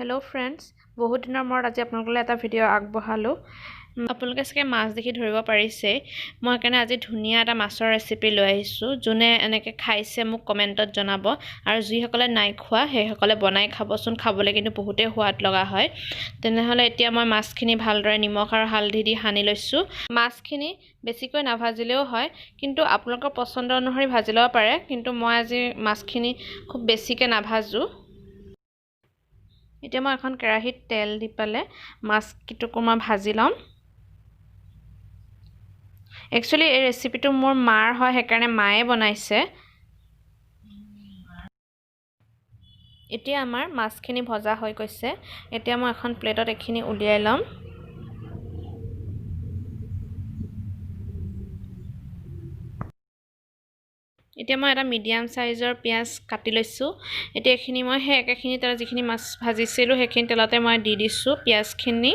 hello friends बहुत दिনৰ মূৰত আজি আপোনালোকলৈ এটা ভিডিও আগবঢ়ালো আপোনালোকে সকে মাছ দেখি ধৰিব পাৰিছে মই কাৰণে আজি ধুনিয়া এটা মাছৰ ৰেচিপি লৈ আহিছো যোনে এনেকে খাইছে মোক কমেন্টত জনাব আৰু যিসকলে নাই খোৱা সেইসকলে বনাই খাবচোন খাবলৈ কিন্তু বহুতে সোৱাদ লগা হয় তেনেহলে এতিয়া মই মাছখিনি ভালদৰে নিমখ আৰু হালধি দি হানি লৈছো মাছখিনি বেছিকৈ নাভাজিলেও হয় কিন্তু আপোনালোকৰ পছন্দ অনুসৰি ভাজি লব পাৰে কিন্তু মই আজি মাছখিনি খুব বেছিকৈ নাভাজো এতিয়া মই এখন কেৰাহীত তেল দি পালে মাছ কিটুকু মই ভাজি লম একচুয়ালি এই ৰেচিপিটো মোৰ মাৰ হয় হেকাৰণে মায়ে বনাইছে এতিয়া আমাৰ মাছখিনি ভজা হৈ গৈছে এতিয়া মই এখন প্লেটত এখিনি উলিয়াই লম এতিয়া মই এটা মিডিয়াম সাইজৰ পিয়াজ কাটি লৈছো এতিয়া এখিনি মই হে একেখিনি তেল যিখিনি মাছ ভাজিছিলো হেখিনি তেলতে মই দি দিছো পিয়াজখিনি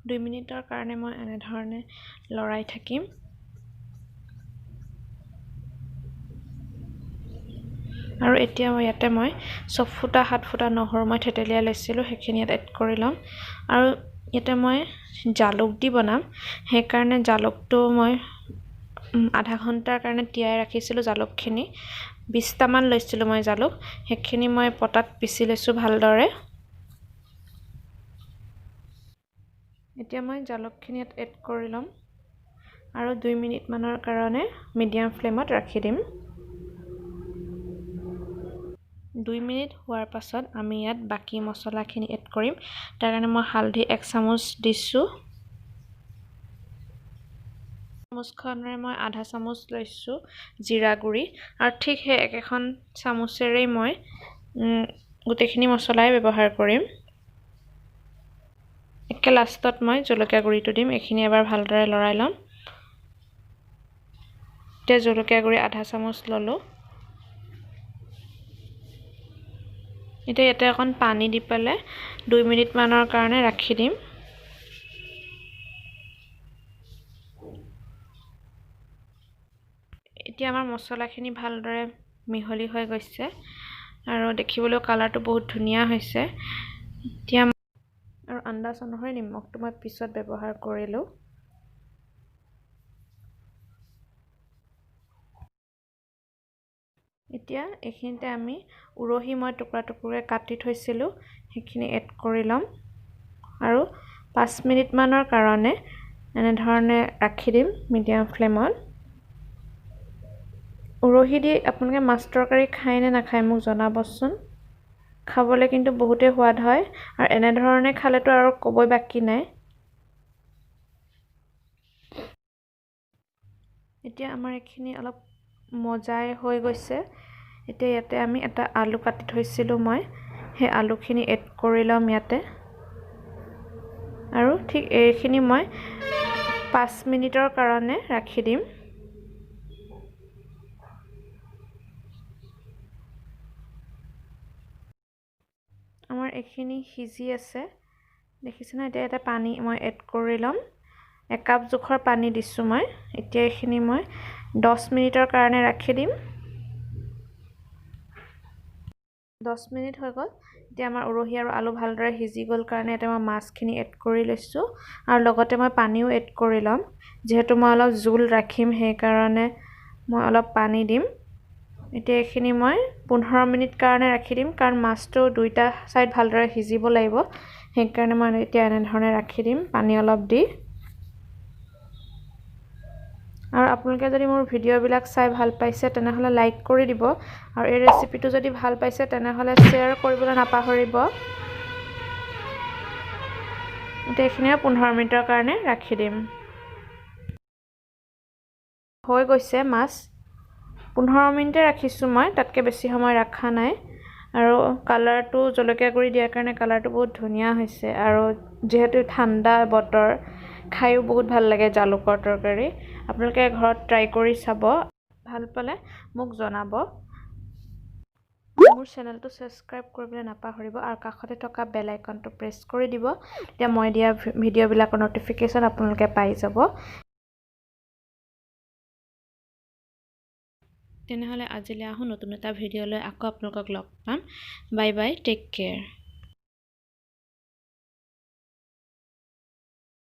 2 মিনিটৰ কাৰণে মই এনে ধৰণে লৰাই থাকিম আৰু এতিয়া মই ইয়াতে মই 6 ফুটা 7 ফুটা নহৰু মই থেতেলিয়া লৈছিলো হেখিনি ইয়াত এড কৰি লম আৰু ইয়াতে মই জালুক দি বনাম হে কাৰণে জালুকটো মই আধা ঘণ্টাৰ কাৰণে তিয়াই ৰাখিছিলো জালুকখিনি 20 টা মান লৈছিলো মই জালুক হেখিনি মই পটাত পিছি লৈছো ভালদৰে এতিয়া মই জালুকখিনি ইয়াত এড কৰি লম আৰু 2 মিনিট মানৰ কাৰণে মিডিয়াম ফ্লেমত ৰাখি দিম 2 মিনিট হোৱাৰ পাছত আমি ইয়াত বাকি মছলাখিনি এড কৰিম তাৰ কাৰণে মই হালধি 1 চামুচ দিছো চামুচখনৰে মই আধা চামুচ লৈছো জিৰা গুৰি আৰু ঠিক হে একেখন চামুচেৰে মই গোটেইখিনি মছলাই ব্যৱহাৰ কৰিম একে লাষ্টত মই জলকীয়া গুৰিটো দিম এখিনি এবাৰ ভালদৰে লৰাই লম তে জলকীয়া গুৰি আধা চামুচ ললো এতিয়া ইয়াতে এখন পানী দি পেলে 2 মিনিট মানৰ কাৰণে ৰাখি দিম এতিয়া আমাৰ মছলাখিনি ভালদৰে মিহলি হৈ গৈছে আৰু দেখিবলৈ কালাৰটো বহুত ধুনিয়া হৈছে এতিয়া আৰু আন্দাজ অনুসৰি নিমখটো মই পিছত ব্যৱহাৰ কৰিলো এতিয়া এখিনতে আমি উৰহি মই টুকুৰা টুকুৰে কাটি থৈছিলো হেখিনি এড কৰি লম আৰু 5 মিনিট মানৰ কাৰণে এনে ধৰণে ৰাখি দিম মিডিয়াম ফ্লেমত উৰহি দি আপোনালোকে মাছ তৰকাৰী খায় নে নাখায় মোক জনাবচোন খাবলৈ কিন্তু বহুতে সোৱাদ হয় আৰু এনে ধৰণে খালেতো আৰু কবই বাকি নাই এতিয়া আমাৰ এখিনি অলপ মজাই হৈ গৈছে এতিয়া ইয়াতে আমি এটা আলু কাটি থৈছিলো মই হে আলুখিনি এড কৰি লম ইয়াতে আৰু ঠিক এইখিনি মই 5 মিনিটৰ কাৰণে ৰাখি দিম আমাৰ এখিনি হিজি আছে দেখিছেনে এতিয়া এটা পানী মই এড কৰি লম 1 কাপ জোখৰ পানী দিছো মই এতিয়া এখিনি মই 10 মিনিটৰ কাৰণে ৰাখি দিম 10 মিনিট হৈ গল এতিয়া আমাৰ উৰহি আৰু আলু ভালদৰে হিজি গল কাৰণে এটা মই মাছখিনি এড কৰি লৈছো আৰু লগতে মই পানীও এড কৰি লম যেহেতু মই অলপ জুল ৰাখিম হে কাৰণে মই অলপ পানী দিম এতিয়া এখিনি মই 15 মিনিট কাৰণে ৰাখি দিম কাৰণ মাছটো দুইটা সাইড ভালদৰে হিজিব লাগিব হে কাৰণে মই এতিয়া এনে ধৰণে ৰাখি দিম পানী অলপ দি আৰু আপোনালোকে যদি মোৰ ভিডিও বিলাক চাই ভাল পাইছে তেনেহলে লাইক কৰি দিব আৰু এই ৰেচিপিটো যদি ভাল পাইছে তেনেহলে শেয়াৰ কৰিবলৈ নাপাহৰিব এতিয়া এখিনি 15 মিনিটৰ কাৰণে ৰাখি দিম হৈ গৈছে মাছ 15 মিনিটে ৰাখিছো মই তাতকে বেছি সময় ৰাখা নাই আৰু কালাৰটো জলকীয়া গুৰি দিয়াৰ কাৰণে কালাৰটো বহুত ধুনিয়া হৈছে আৰু যেহেতু ঠাণ্ডা বতৰ খাইও বহুত ভাল লাগে জালুকৰ তৰকাৰী আপোনালোকে ঘৰত ট্ৰাই কৰি চাব ভাল পালে মোক জনাব মোৰ চেনেলটো সাবস্ক্ৰাইব কৰিবলৈ নাপাহৰিব আৰু কাষতে থকা বেল আইকনটো প্ৰেছ কৰি দিব তেতিয়া মই দিয়া ভিডিও বিলাকৰ নটিফিকেশন আপোনালোকে পাই যাব তেনেহ'লে আজিলৈ আহোঁ নতুন এটা ভিডিঅ' লৈ আকৌ আপোনালোকক লগ পাম বাই বাই টেক কেয়াৰ